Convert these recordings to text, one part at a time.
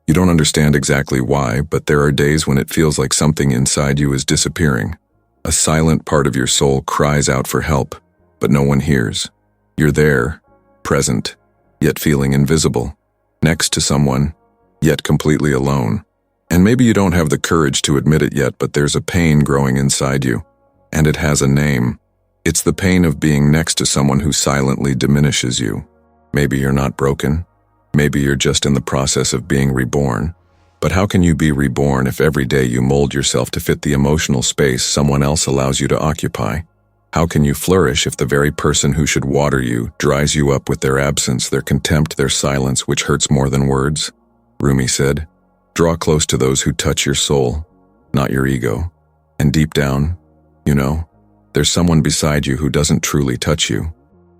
You don't understand exactly why, but there are days when it feels like something inside you is disappearing. A silent part of your soul cries out for help, but no one hears. You're there, present, yet feeling invisible, next to someone, yet completely alone. And maybe you don't have the courage to admit it yet, but there's a pain growing inside you, and it has a name. It's the pain of being next to someone who silently diminishes you. Maybe you're not broken. Maybe you're just in the process of being reborn. But how can you be reborn if every day you mold yourself to fit the emotional space someone else allows you to occupy? How can you flourish if the very person who should water you dries you up with their absence, their contempt, their silence, which hurts more than words? Rumi said, "Draw close to those who touch your soul, not your ego." And deep down, there's someone beside you who doesn't truly touch you,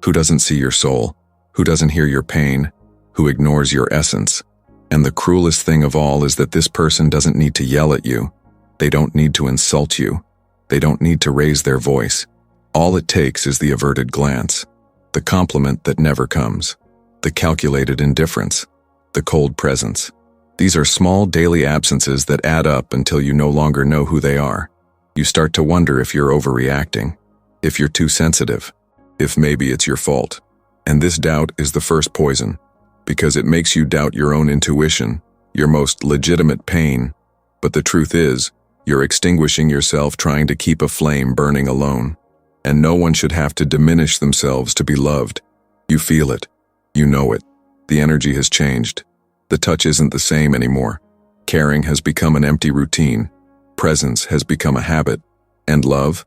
who doesn't see your soul, who doesn't hear your pain, who ignores your essence. And the cruelest thing of all is that this person doesn't need to yell at you. They don't need to insult you. They don't need to raise their voice. All it takes is the averted glance, the compliment that never comes, the calculated indifference, the cold presence. These are small daily absences that add up until you no longer know who they are. You start to wonder if you're overreacting, if you're too sensitive, if maybe it's your fault. And this doubt is the first poison, because it makes you doubt your own intuition, your most legitimate pain. But the truth is, you're extinguishing yourself trying to keep a flame burning alone. And no one should have to diminish themselves to be loved. You feel it. You know it. The energy has changed. The touch isn't the same anymore. Caring has become an empty routine. Presence has become a habit. And love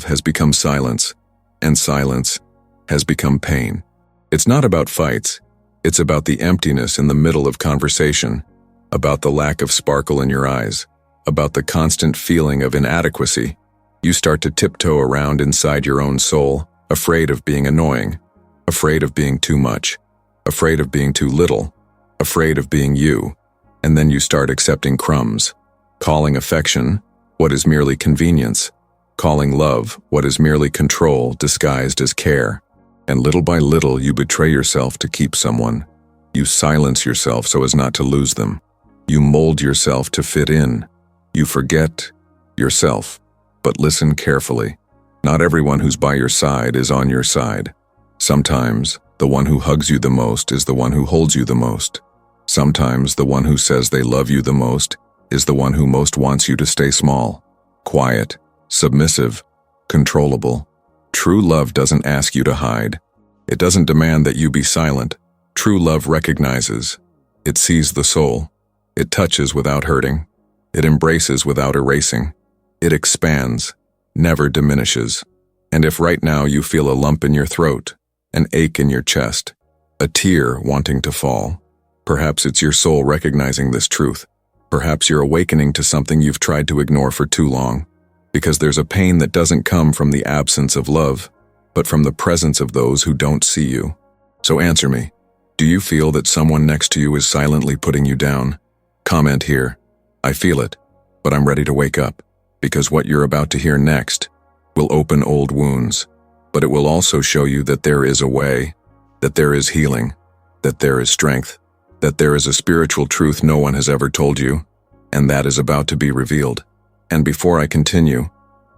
has become silence. And silence has become pain. It's not about fights. It's about the emptiness in the middle of conversation, about the lack of sparkle in your eyes, about the constant feeling of inadequacy. You start to tiptoe around inside your own soul, afraid of being annoying, afraid of being too much, afraid of being too little, afraid of being you. And then you start accepting crumbs, calling affection what is merely convenience, calling love what is merely control disguised as care. And little by little you betray yourself to keep someone. You silence yourself so as not to lose them. You mold yourself to fit in. You forget yourself. But listen carefully. Not everyone who's by your side is on your side. Sometimes the one who hugs you the most is the one who holds you the most. Sometimes the one who says they love you the most is the one who most wants you to stay small, quiet, submissive, controllable. True love doesn't ask you to hide. It doesn't demand that you be silent. True love recognizes. It sees the soul. It touches without hurting. It embraces without erasing. It expands, never diminishes. And if right now you feel a lump in your throat, an ache in your chest, a tear wanting to fall, perhaps it's your soul recognizing this truth. Perhaps you're awakening to something you've tried to ignore for too long. Because there's a pain that doesn't come from the absence of love, but from the presence of those who don't see you. So answer me, do you feel that someone next to you is silently putting you down? Comment here. I feel it, but I'm ready to wake up. Because what you're about to hear next will open old wounds, but it will also show you that there is a way, that there is healing, that there is strength, that there is a spiritual truth no one has ever told you, and that is about to be revealed. And before I continue,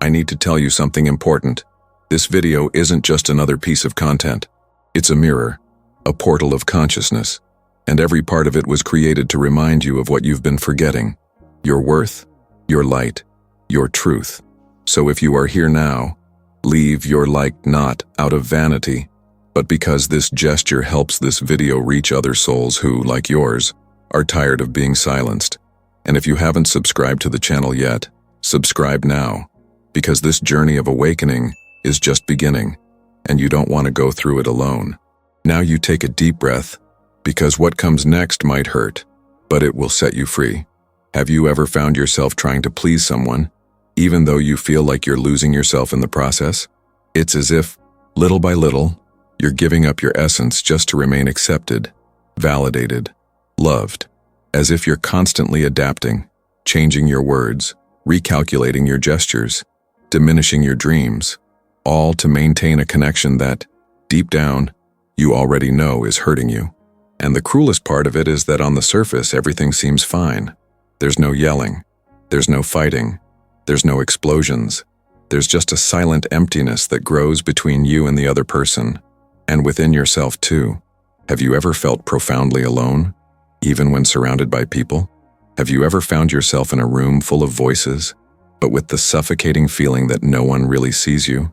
I need to tell you something important. This video isn't just another piece of content. It's a mirror, a portal of consciousness, and every part of it was created to remind you of what you've been forgetting, your worth, your light, your truth. So if you are here now, leave your like not out of vanity, but because this gesture helps this video reach other souls who, like yours, are tired of being silenced. And if you haven't subscribed to the channel yet, subscribe now, because this journey of awakening is just beginning, and you don't want to go through it alone. Now you take a deep breath, because what comes next might hurt, but it will set you free. Have you ever found yourself trying to please someone, even though you feel like you're losing yourself in the process? It's as if, little by little, you're giving up your essence just to remain accepted, validated, loved. As if you're constantly adapting, changing your words, recalculating your gestures, diminishing your dreams, all to maintain a connection that, deep down, you already know is hurting you. And the cruelest part of it is that on the surface, everything seems fine. There's no yelling. There's no fighting. There's no explosions. There's just a silent emptiness that grows between you and the other person, and within yourself too. Have you ever felt profoundly alone, even when surrounded by people? Have you ever found yourself in a room full of voices, but with the suffocating feeling that no one really sees you?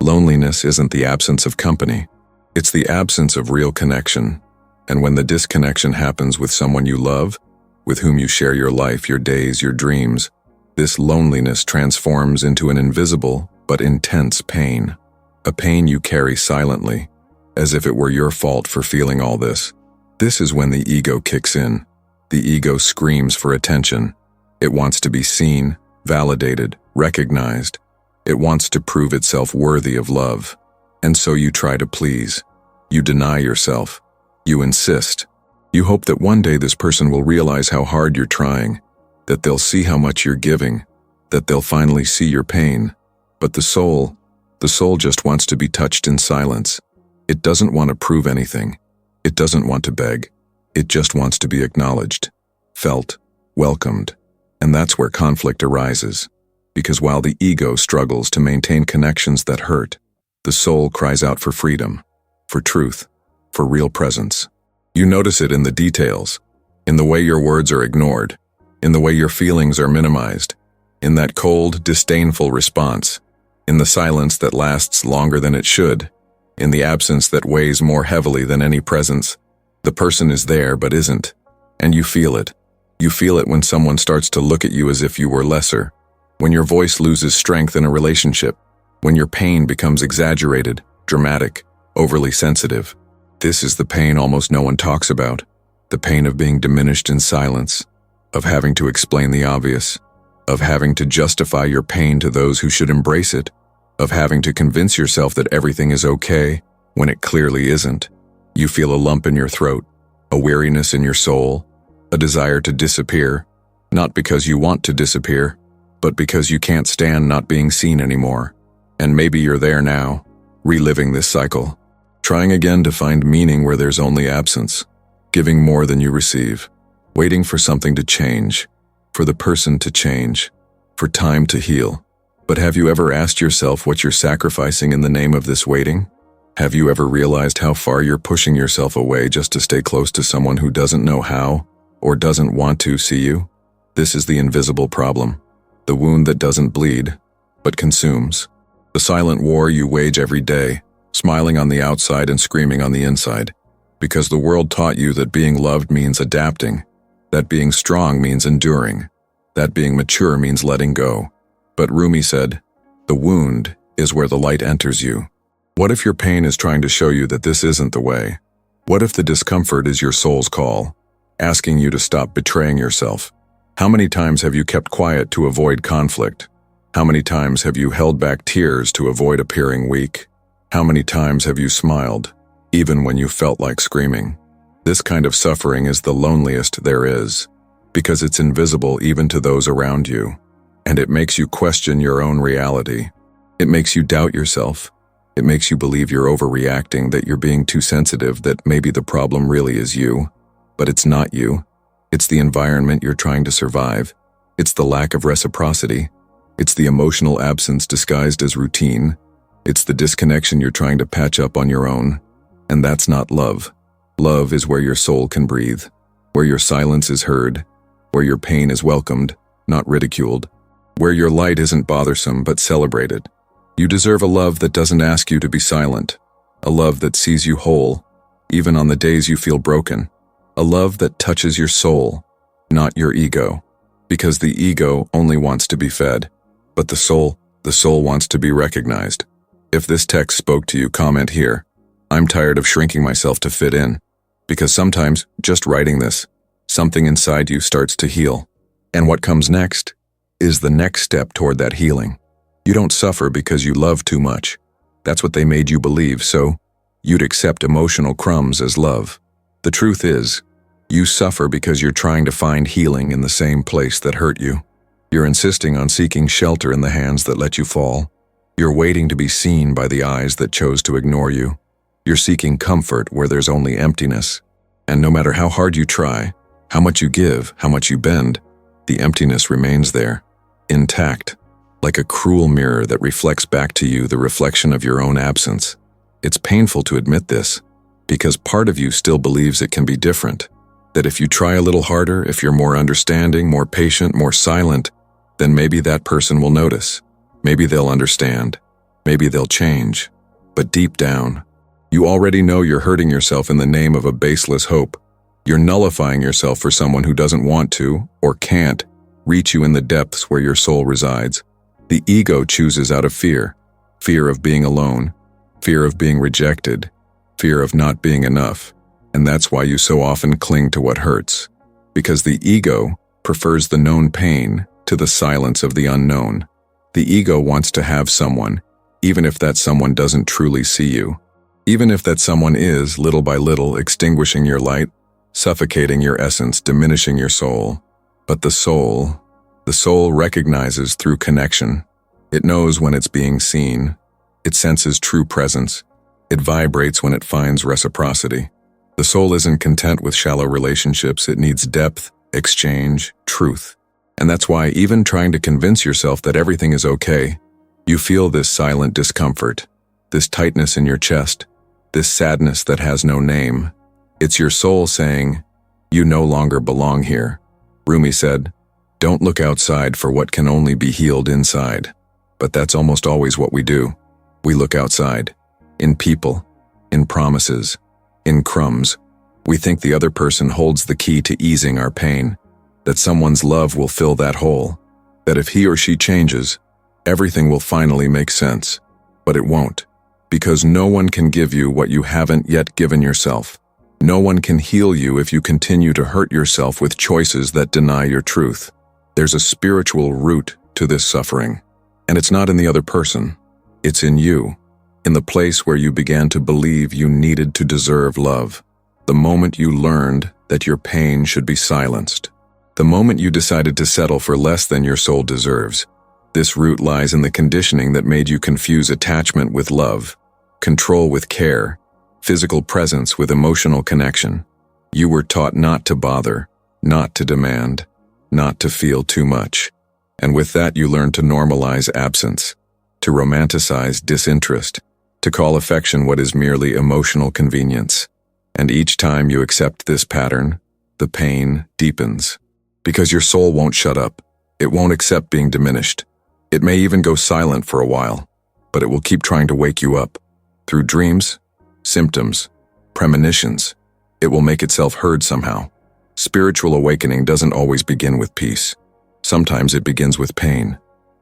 Loneliness isn't the absence of company. It's the absence of real connection. And when the disconnection happens with someone you love, with whom you share your life, your days, your dreams, this loneliness transforms into an invisible but intense pain. A pain you carry silently, as if it were your fault for feeling all this. This is when the ego kicks in. The ego screams for attention. It wants to be seen, validated, recognized. It wants to prove itself worthy of love. And so you try to please. You deny yourself. You insist. You hope that one day this person will realize how hard you're trying, that they'll see how much you're giving, that they'll finally see your pain. But the soul just wants to be touched in silence. It doesn't want to prove anything. It doesn't want to beg. It just wants to be acknowledged, felt, welcomed. And that's where conflict arises. Because while the ego struggles to maintain connections that hurt, the soul cries out for freedom, for truth, for real presence. You notice it in the details, in the way your words are ignored, in the way your feelings are minimized, in that cold, disdainful response, in the silence that lasts longer than it should, in the absence that weighs more heavily than any presence. The person is there but isn't, and you feel it. You feel it when someone starts to look at you as if you were lesser, when your voice loses strength in a relationship, when your pain becomes exaggerated, dramatic, overly sensitive. This is the pain almost no one talks about, the pain of being diminished in silence, of having to explain the obvious, of having to justify your pain to those who should embrace it, of having to convince yourself that everything is okay when it clearly isn't. You feel a lump in your throat, a weariness in your soul, a desire to disappear, not because you want to disappear, but because you can't stand not being seen anymore. And maybe you're there now, reliving this cycle, trying again to find meaning where there's only absence, giving more than you receive, waiting for something to change, for the person to change, for time to heal. But have you ever asked yourself what you're sacrificing in the name of this waiting? Have you ever realized how far you're pushing yourself away just to stay close to someone who doesn't know how or doesn't want to see you? This is the invisible problem, the wound that doesn't bleed, but consumes. The silent war you wage every day, smiling on the outside and screaming on the inside, because the world taught you that being loved means adapting, that being strong means enduring, that being mature means letting go. But Rumi said, "The wound is where the light enters you." What if your pain is trying to show you that this isn't the way? What if the discomfort is your soul's call, asking you to stop betraying yourself? How many times have you kept quiet to avoid conflict? How many times have you held back tears to avoid appearing weak? How many times have you smiled, even when you felt like screaming? This kind of suffering is the loneliest there is, because it's invisible even to those around you, and it makes you question your own reality. It makes you doubt yourself. It makes you believe you're overreacting, that you're being too sensitive, that maybe the problem really is you. But it's not you. It's the environment you're trying to survive. It's the lack of reciprocity. It's the emotional absence disguised as routine. It's the disconnection you're trying to patch up on your own. And that's not love. Love is where your soul can breathe, where your silence is heard, where your pain is welcomed, not ridiculed, where your light isn't bothersome but celebrated. You deserve a love that doesn't ask you to be silent, a love that sees you whole, even on the days you feel broken, a love that touches your soul, not your ego, because the ego only wants to be fed, but the soul wants to be recognized. If this text spoke to you, comment here. I'm tired of shrinking myself to fit in, because sometimes, just writing this, something inside you starts to heal. And what comes next is the next step toward that healing. You don't suffer because you love too much. That's what they made you believe, so you'd accept emotional crumbs as love. The truth is, you suffer because you're trying to find healing in the same place that hurt you. You're insisting on seeking shelter in the hands that let you fall. You're waiting to be seen by the eyes that chose to ignore you. You're seeking comfort where there's only emptiness. And no matter how hard you try, how much you give, how much you bend, the emptiness remains there, intact, like a cruel mirror that reflects back to you the reflection of your own absence. It's painful to admit this, because part of you still believes it can be different, that if you try a little harder, if you're more understanding, more patient, more silent, then maybe that person will notice. Maybe they'll understand. Maybe they'll change. But deep down, you already know you're hurting yourself in the name of a baseless hope. You're nullifying yourself for someone who doesn't want to, or can't, reach you in the depths where your soul resides. The ego chooses out of fear. Fear of being alone. Fear of being rejected. Fear of not being enough. And that's why you so often cling to what hurts. Because the ego prefers the known pain to the silence of the unknown. The ego wants to have someone, even if that someone doesn't truly see you. Even if that someone is, little by little, extinguishing your light, suffocating your essence, diminishing your soul. But the soul recognizes through connection. It knows when it's being seen. It senses true presence. It vibrates when it finds reciprocity. The soul isn't content with shallow relationships. It needs depth, exchange, truth. And that's why even trying to convince yourself that everything is okay, you feel this silent discomfort, this tightness in your chest, this sadness that has no name. It's your soul saying, "You no longer belong here." Rumi said, "Don't look outside for what can only be healed inside." But that's almost always what we do. We look outside, in people, in promises, in crumbs. We think the other person holds the key to easing our pain, that someone's love will fill that hole, that if he or she changes, everything will finally make sense. But it won't, because no one can give you what you haven't yet given yourself. No one can heal you if you continue to hurt yourself with choices that deny your truth. There's a spiritual root to this suffering, and it's not in the other person. It's in you, in the place where you began to believe you needed to deserve love. The moment you learned that your pain should be silenced. The moment you decided to settle for less than your soul deserves. This root lies in the conditioning that made you confuse attachment with love, control with care, physical presence with emotional connection. You were taught not to bother, not to demand, not to feel too much. And with that you learned to normalize absence, to romanticize disinterest, to call affection what is merely emotional convenience. And each time you accept this pattern, the pain deepens. Because your soul won't shut up. It won't accept being diminished. It may even go silent for a while, but it will keep trying to wake you up. Through dreams, symptoms, premonitions, it will make itself heard somehow. Spiritual awakening doesn't always begin with peace. Sometimes it begins with pain,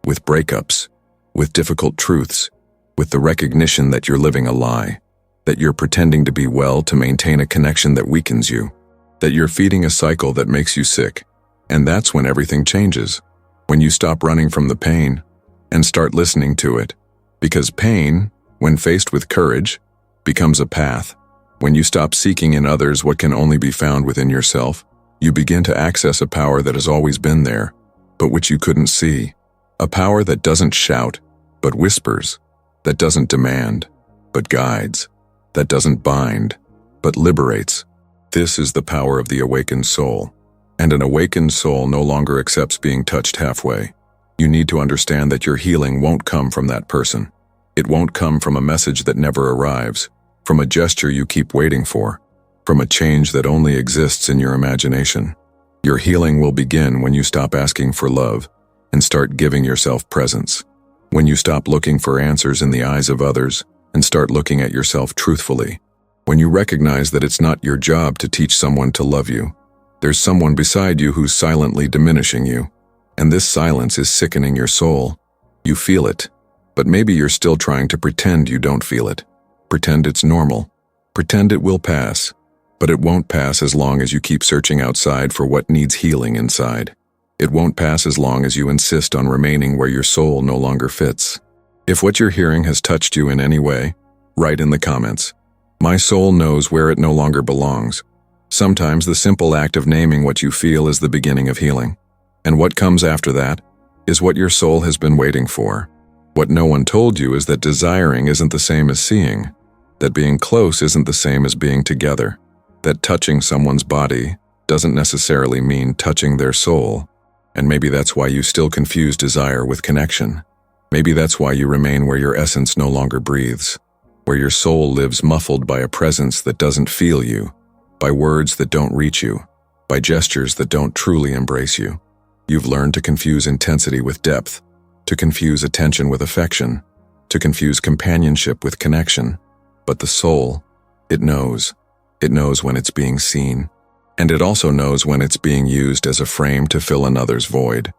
with breakups, with difficult truths, with the recognition that you're living a lie, that you're pretending to be well to maintain a connection that weakens you, that you're feeding a cycle that makes you sick. And that's when everything changes, when you stop running from the pain and start listening to it. Because pain, when faced with courage, becomes a path. When you stop seeking in others what can only be found within yourself, you begin to access a power that has always been there, but which you couldn't see. A power that doesn't shout, but whispers, that doesn't demand, but guides, that doesn't bind, but liberates. This is the power of the awakened soul. And an awakened soul no longer accepts being touched halfway. You need to understand that your healing won't come from that person. It won't come from a message that never arrives, from a gesture you keep waiting for, from a change that only exists in your imagination. Your healing will begin when you stop asking for love and start giving yourself presence. When you stop looking for answers in the eyes of others and start looking at yourself truthfully. When you recognize that it's not your job to teach someone to love you. There's someone beside you who's silently diminishing you. And this silence is sickening your soul. You feel it, but maybe you're still trying to pretend you don't feel it. Pretend it's normal. Pretend it will pass. But it won't pass as long as you keep searching outside for what needs healing inside. It won't pass as long as you insist on remaining where your soul no longer fits. If what you're hearing has touched you in any way, write in the comments. My soul knows where it no longer belongs. Sometimes the simple act of naming what you feel is the beginning of healing. And what comes after that is what your soul has been waiting for. What no one told you is that desiring isn't the same as seeing, that being close isn't the same as being together, that touching someone's body doesn't necessarily mean touching their soul, and maybe that's why you still confuse desire with connection. Maybe that's why you remain where your essence no longer breathes, where your soul lives muffled by a presence that doesn't feel you, by words that don't reach you, by gestures that don't truly embrace you. You've learned to confuse intensity with depth, to confuse attention with affection, to confuse companionship with connection. But the soul, it knows. It knows when it's being seen, and it also knows when it's being used as a frame to fill another's void.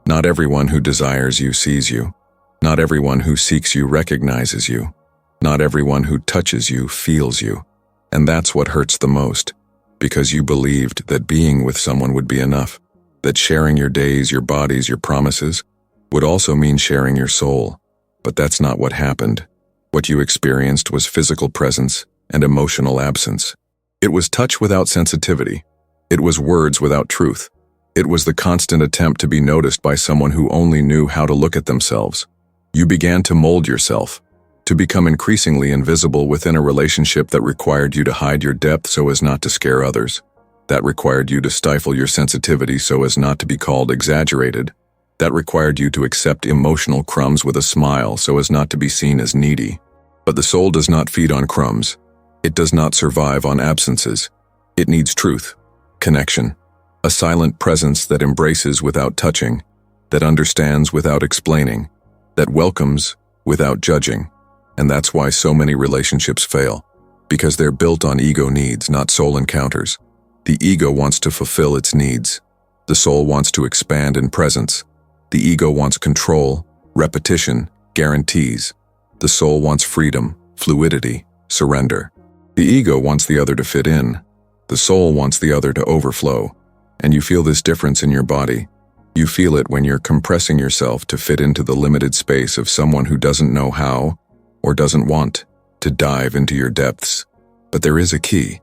Not everyone who desires you sees you. Not everyone who seeks you recognizes you. Not everyone who touches you feels you. And that's what hurts the most, because you believed that being with someone would be enough, that sharing your days, your bodies, your promises would also mean sharing your soul. But that's not what happened. What you experienced was physical presence and emotional absence. It was touch without sensitivity. It was words without truth. It was the constant attempt to be noticed by someone who only knew how to look at themselves. You began to mold yourself, to become increasingly invisible within a relationship that required you to hide your depth so as not to scare others. That required you to stifle your sensitivity so as not to be called exaggerated. That required you to accept emotional crumbs with a smile so as not to be seen as needy. But the soul does not feed on crumbs. It does not survive on absences. It needs truth, connection, a silent presence that embraces without touching, that understands without explaining, that welcomes without judging. And that's why so many relationships fail, because they're built on ego needs, not soul encounters. The ego wants to fulfill its needs. The soul wants to expand in presence. The ego wants control, repetition, guarantees. The soul wants freedom, fluidity, surrender. The ego wants the other to fit in. The soul wants the other to overflow. And you feel this difference in your body. You feel it when you're compressing yourself to fit into the limited space of someone who doesn't know how, or doesn't want, to dive into your depths. But there is a key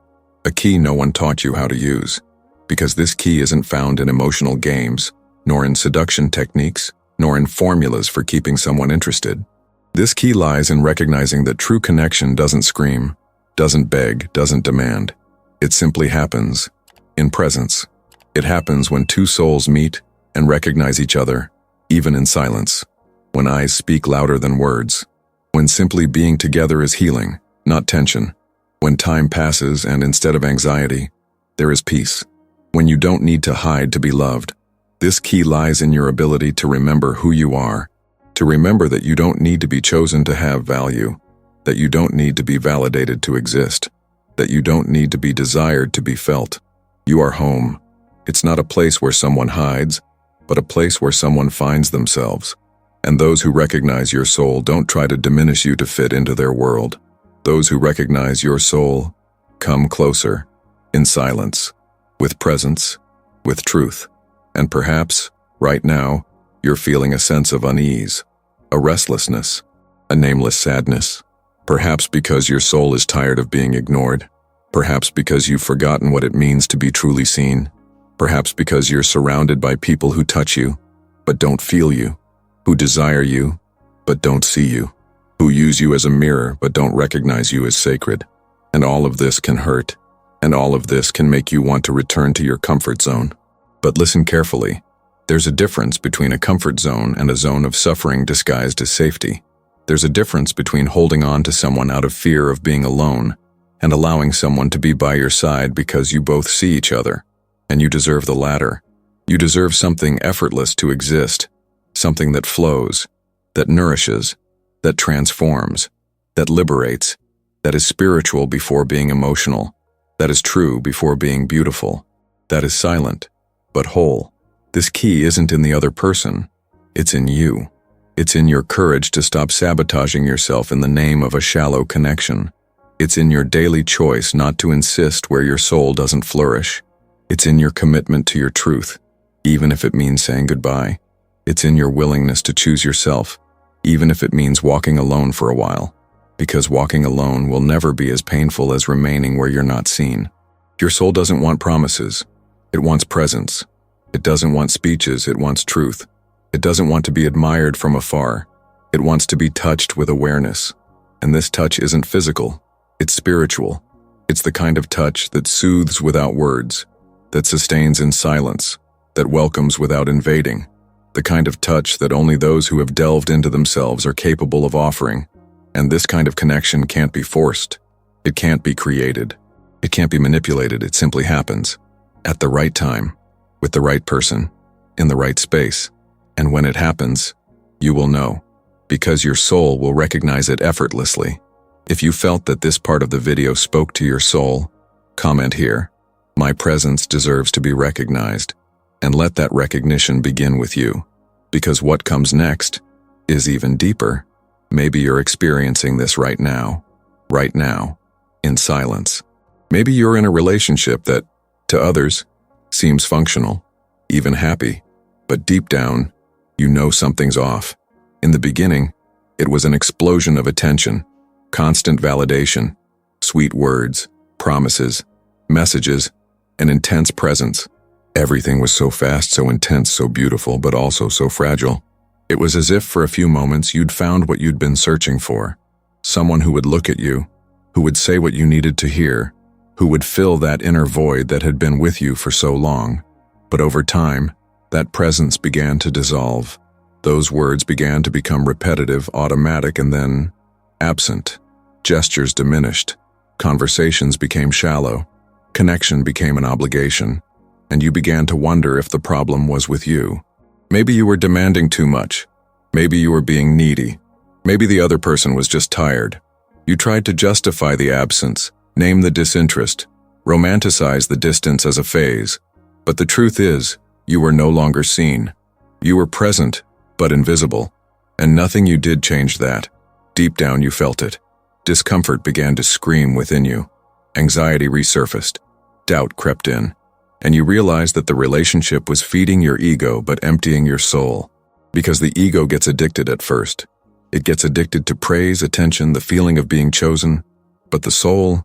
no one taught you how to use. Because this key isn't found in emotional games, nor in seduction techniques, nor in formulas for keeping someone interested. This key lies in recognizing that true connection doesn't scream, doesn't beg, doesn't demand. It simply happens in presence. It happens when two souls meet and recognize each other, even in silence, when eyes speak louder than words, when simply being together is healing, not tension, when time passes and instead of anxiety, there is peace, when you don't need to hide to be loved. This key lies in your ability to remember who you are, to remember that you don't need to be chosen to have value, that you don't need to be validated to exist, that you don't need to be desired to be felt. You are home. It's not a place where someone hides, but a place where someone finds themselves. And those who recognize your soul don't try to diminish you to fit into their world. Those who recognize your soul come closer, in silence, with presence, with truth. And perhaps, right now, you're feeling a sense of unease, a restlessness, a nameless sadness. Perhaps because your soul is tired of being ignored. Perhaps because you've forgotten what it means to be truly seen. Perhaps because you're surrounded by people who touch you, but don't feel you, who desire you, but don't see you, who use you as a mirror, but don't recognize you as sacred. And all of this can hurt, and all of this can make you want to return to your comfort zone. But listen carefully. There's a difference between a comfort zone and a zone of suffering disguised as safety. There's a difference between holding on to someone out of fear of being alone and allowing someone to be by your side because you both see each other. And you deserve the latter. You deserve something effortless to exist, something that flows, that nourishes, that transforms, that liberates, that is spiritual before being emotional, that is true before being beautiful, that is silent, but whole. This key isn't in the other person, it's in you. It's in your courage to stop sabotaging yourself in the name of a shallow connection. It's in your daily choice not to insist where your soul doesn't flourish. It's in your commitment to your truth, even if it means saying goodbye. It's in your willingness to choose yourself, even if it means walking alone for a while. Because walking alone will never be as painful as remaining where you're not seen. Your soul doesn't want promises. It wants presence. It doesn't want speeches, it wants truth. It doesn't want to be admired from afar. It wants to be touched with awareness. And this touch isn't physical, it's spiritual. It's the kind of touch that soothes without words, that sustains in silence, that welcomes without invading, the kind of touch that only those who have delved into themselves are capable of offering. And this kind of connection can't be forced. It can't be created. It can't be manipulated. It simply happens. At the right time, with the right person, in the right space. And when it happens, you will know, because your soul will recognize it effortlessly. If you felt that this part of the video spoke to your soul, comment here. My presence deserves to be recognized. And let that recognition begin with you. Because what comes next is even deeper. Maybe you're experiencing this right now, in silence. Maybe you're in a relationship that, to others, seems functional, even happy. But deep down, you know something's off. In the beginning, it was an explosion of attention, constant validation, sweet words, promises, messages, an intense presence. Everything was so fast, so intense, so beautiful, but also so fragile. It was as if for a few moments you'd found what you'd been searching for. Someone who would look at you, who would say what you needed to hear, who would fill that inner void that had been with you for so long. But over time, that presence began to dissolve. Those words began to become repetitive, automatic, and then absent. Gestures diminished. Conversations became shallow. Connection became an obligation. And you began to wonder if the problem was with you. Maybe you were demanding too much. Maybe you were being needy. Maybe the other person was just tired. You tried to justify the absence, name the disinterest, romanticize the distance as a phase. But the truth is, you were no longer seen. You were present, but invisible. And nothing you did changed that. Deep down you felt it. Discomfort began to scream within you. Anxiety resurfaced. Doubt crept in. And you realized that the relationship was feeding your ego but emptying your soul. Because the ego gets addicted at first. It gets addicted to praise, attention, the feeling of being chosen. But the soul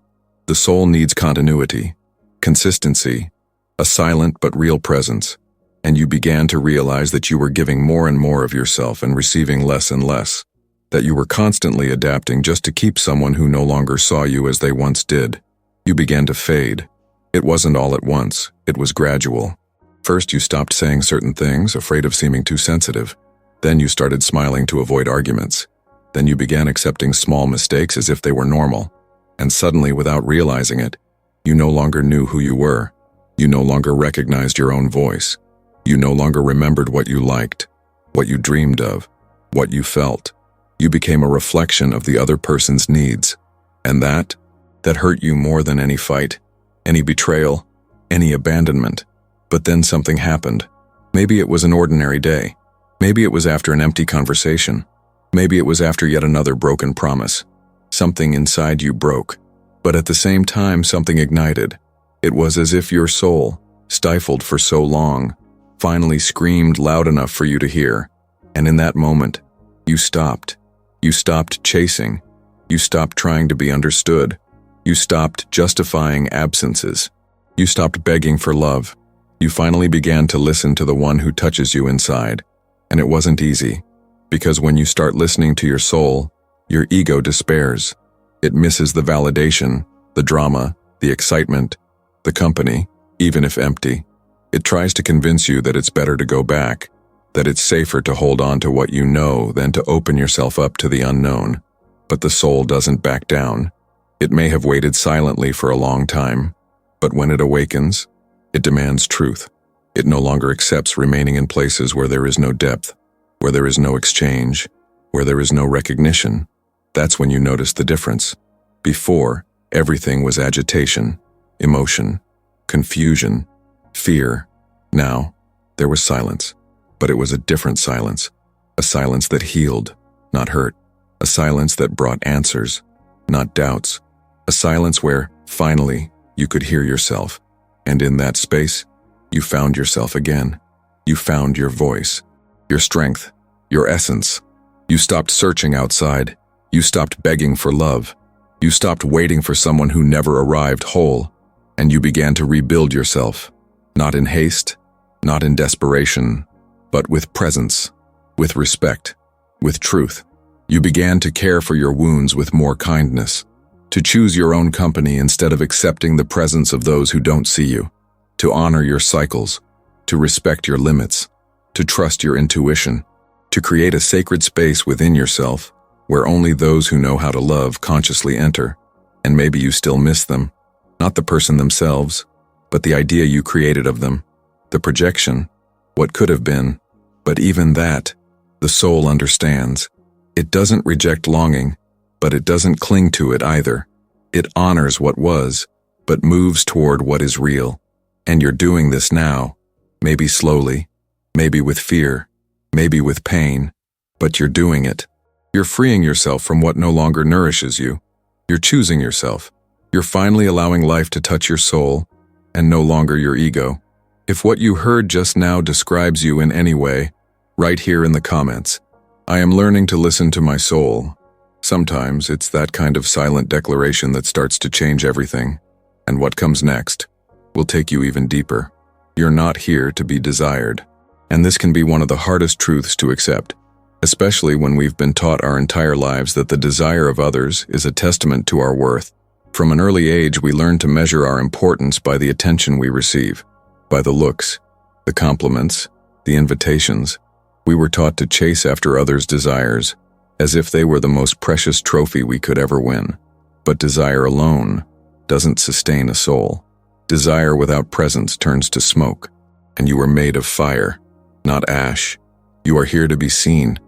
needs continuity, consistency, a silent but real presence. And you began to realize that you were giving more and more of yourself and receiving less and less. That you were constantly adapting just to keep someone who no longer saw you as they once did. You began to fade. It wasn't all at once, it was gradual. First you stopped saying certain things, afraid of seeming too sensitive. Then you started smiling to avoid arguments. Then you began accepting small mistakes as if they were normal. And suddenly, without realizing it, you no longer knew who you were. You no longer recognized your own voice. You no longer remembered what you liked, what you dreamed of, what you felt. You became a reflection of the other person's needs. And that hurt you more than any fight, any betrayal, any abandonment. But then something happened. Maybe it was an ordinary day. Maybe it was after an empty conversation. Maybe it was after yet another broken promise. Something inside you broke. But at the same time, something ignited. It was as if your soul, stifled for so long, finally screamed loud enough for you to hear. And in that moment, you stopped. You stopped chasing. You stopped trying to be understood. You stopped justifying absences. You stopped begging for love. You finally began to listen to the one who touches you inside. And it wasn't easy. Because when you start listening to your soul, your ego despairs. It misses the validation, the drama, the excitement, the company, even if empty. It tries to convince you that it's better to go back, that it's safer to hold on to what you know than to open yourself up to the unknown. But the soul doesn't back down. It may have waited silently for a long time, but when it awakens, it demands truth. It no longer accepts remaining in places where there is no depth, where there is no exchange, where there is no recognition. That's when you notice the difference. Before, everything was agitation, emotion, confusion, fear. Now, there was silence. But it was a different silence. A silence that healed, not hurt. A silence that brought answers, not doubts. A silence where, finally, you could hear yourself. And in that space, you found yourself again. You found your voice, your strength, your essence. You stopped searching outside. You stopped begging for love. You stopped waiting for someone who never arrived whole. And you began to rebuild yourself. Not in haste, not in desperation, but with presence, with respect, with truth. You began to care for your wounds with more kindness. to choose your own company instead of accepting the presence of those who don't see you, to honor your cycles, to respect your limits, to trust your intuition, to create a sacred space within yourself where only those who know how to love consciously enter. And maybe you still miss them, not the person themselves, but the idea you created of them, the projection, what could have been. But even that, the soul understands. It doesn't reject longing, but it doesn't cling to it either. It honors what was, but moves toward what is real. And you're doing this now, maybe slowly, maybe with fear, maybe with pain, but you're doing it. You're freeing yourself from what no longer nourishes you. You're choosing yourself. You're finally allowing life to touch your soul, and no longer your ego. If what you heard just now describes you in any way, write here in the comments. I am learning to listen to my soul. Sometimes it's that kind of silent declaration that starts to change everything. And what comes next will take you even deeper. You're not here to be desired. And this can be one of the hardest truths to accept, especially when we've been taught our entire lives that the desire of others is a testament to our worth. From an early age, we learn to measure our importance by the attention we receive, by the looks, the compliments, the invitations. We were taught to chase after others' desires, as if they were the most precious trophy we could ever win. But desire alone doesn't sustain a soul. Desire without presence turns to smoke, and you are made of fire, not ash. You are here to be seen,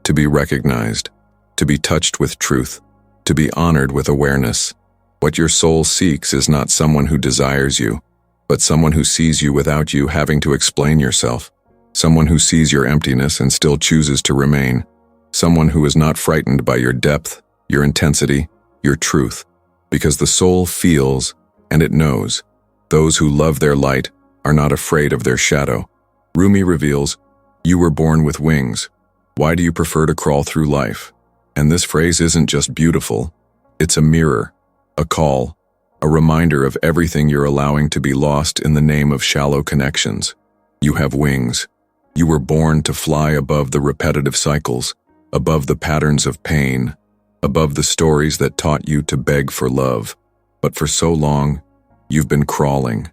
to be recognized, to be touched with truth, to be honored with awareness. What your soul seeks is not someone who desires you, but someone who sees you without you having to explain yourself. Someone who sees your emptiness and still chooses to remain. Someone who is not frightened by your depth, your intensity, your truth. Because the soul feels, and it knows. Those who love their light are not afraid of their shadow. Rumi reveals, "You were born with wings. Why do you prefer to crawl through life?" And this phrase isn't just beautiful. It's a mirror, a call, a reminder of everything you're allowing to be lost in the name of shallow connections. You have wings. You were born to fly above the repetitive cycles, above the patterns of pain, above the stories that taught you to beg for love. But for so long, you've been crawling,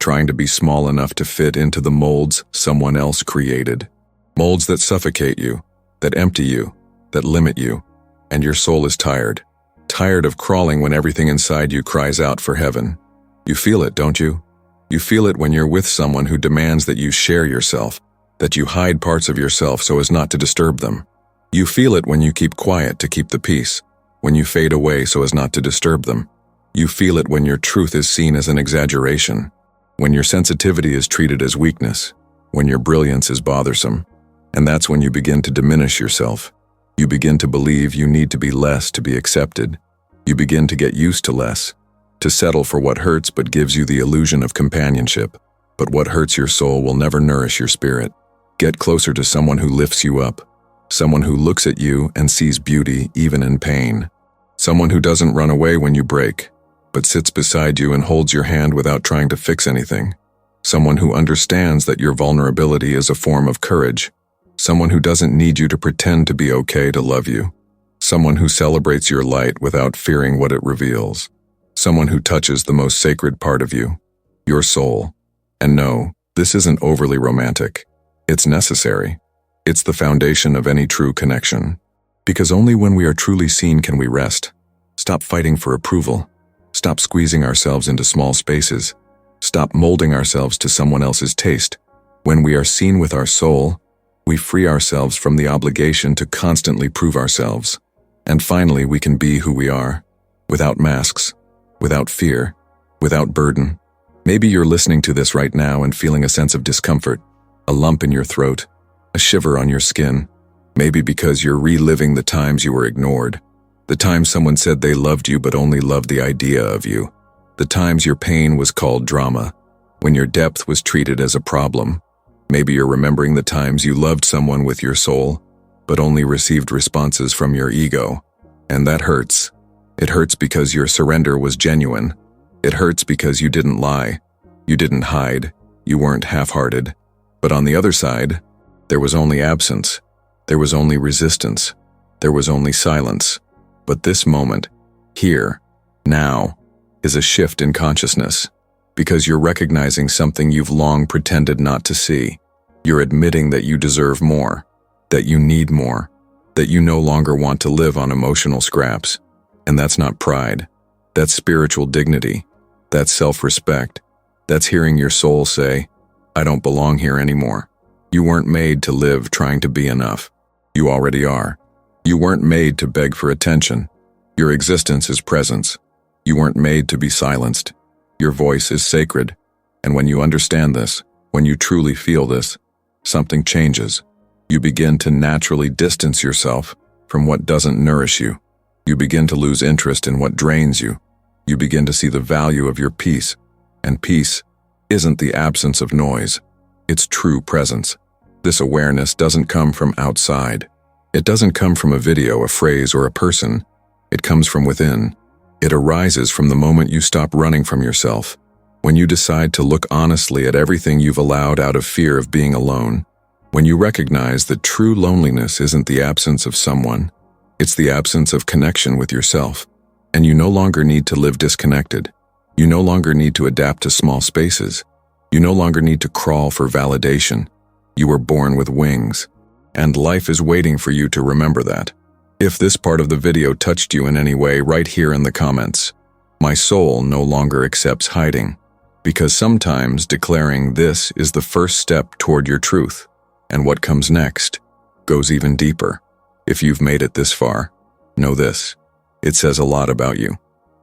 trying to be small enough to fit into the molds someone else created. Molds that suffocate you, that empty you, that limit you. And your soul is tired. Tired of crawling when everything inside you cries out for heaven. You feel it, don't you? You feel it when you're with someone who demands that you share yourself, that you hide parts of yourself so as not to disturb them. You feel it when you keep quiet to keep the peace, when you fade away so as not to disturb them. You feel it when your truth is seen as an exaggeration, when your sensitivity is treated as weakness, when your brilliance is bothersome. And that's when you begin to diminish yourself. You begin to believe you need to be less to be accepted. You begin to get used to less, to settle for what hurts but gives you the illusion of companionship. But what hurts your soul will never nourish your spirit. Get closer to someone who lifts you up, someone who looks at you and sees beauty even in pain, someone who doesn't run away when you break, but sits beside you and holds your hand without trying to fix anything, someone who understands that your vulnerability is a form of courage, someone who doesn't need you to pretend to be okay to love you, someone who celebrates your light without fearing what it reveals, someone who touches the most sacred part of you, your soul. And no, this isn't overly romantic. It's necessary. It's the foundation of any true connection. Because only when we are truly seen can we rest. Stop fighting for approval. Stop squeezing ourselves into small spaces. Stop molding ourselves to someone else's taste. When we are seen with our soul, we free ourselves from the obligation to constantly prove ourselves. And finally, we can be who we are, without masks, without fear, without burden. Maybe you're listening to this right now and feeling a sense of discomfort, a lump in your throat, a shiver on your skin. Maybe because you're reliving the times you were ignored, the times someone said they loved you but only loved the idea of you, the times your pain was called drama, when your depth was treated as a problem. Maybe you're remembering the times you loved someone with your soul, but only received responses from your ego. And that hurts. It hurts because your surrender was genuine. It hurts because you didn't lie. You didn't hide. You weren't half-hearted. But on the other side, there was only absence. There was only resistance. There was only silence. But this moment, here, Now is a shift in consciousness, because you're recognizing something you've long pretended not to see. You're admitting that you deserve more, that you need more, that you no longer want to live on emotional scraps. And that's not pride. That's spiritual dignity. That's self-respect. That's hearing your soul say, I don't belong here anymore. You weren't made to live trying to be enough. You already are. You weren't made to beg for attention. Your existence is presence. You weren't made to be silenced. Your voice is sacred. And when you understand this, when you truly feel this, something changes. You begin to naturally distance yourself from what doesn't nourish you. You begin to lose interest in what drains you. You begin to see the value of your peace. And peace isn't the absence of noise. It's true presence. This awareness doesn't come from outside. It doesn't come from a video, a phrase, or a person. It comes from within. It arises from the moment you stop running from yourself. When you decide to look honestly at everything you've allowed out of fear of being alone. When you recognize that true loneliness isn't the absence of someone, it's the absence of connection with yourself. And you no longer need to live disconnected. You no longer need to adapt to small spaces. You no longer need to crawl for validation. You were born with wings. And life is waiting for you to remember that. If this part of the video touched you in any way, write here in the comments. My soul no longer accepts hiding. Because sometimes declaring this is the first step toward your truth. And what comes next goes even deeper. If you've made it this far, know this. It says a lot about you,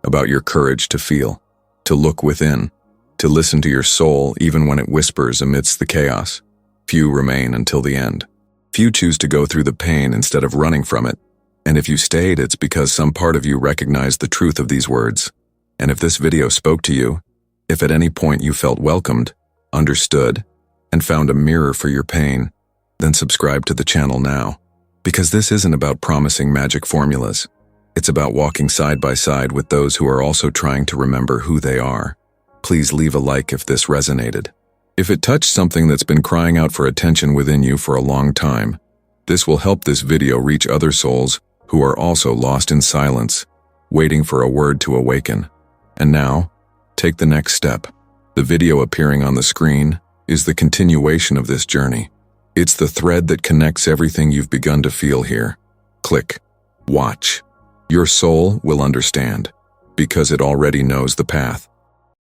about your courage to feel, to look within, to listen to your soul even when it whispers amidst the chaos. Few remain until the end. Few choose to go through the pain instead of running from it. And if you stayed, it's because some part of you recognized the truth of these words. And if this video spoke to you, if at any point you felt welcomed, understood, and found a mirror for your pain, then subscribe to the channel now. Because this isn't about promising magic formulas. It's about walking side by side with those who are also trying to remember who they are. Please leave a like if this resonated. If it touched something that's been crying out for attention within you for a long time, this will help this video reach other souls who are also lost in silence, waiting for a word to awaken. And now, take the next step. The video appearing on the screen is the continuation of this journey. It's the thread that connects everything you've begun to feel here. Click. Watch. Your soul will understand, because it already knows the path.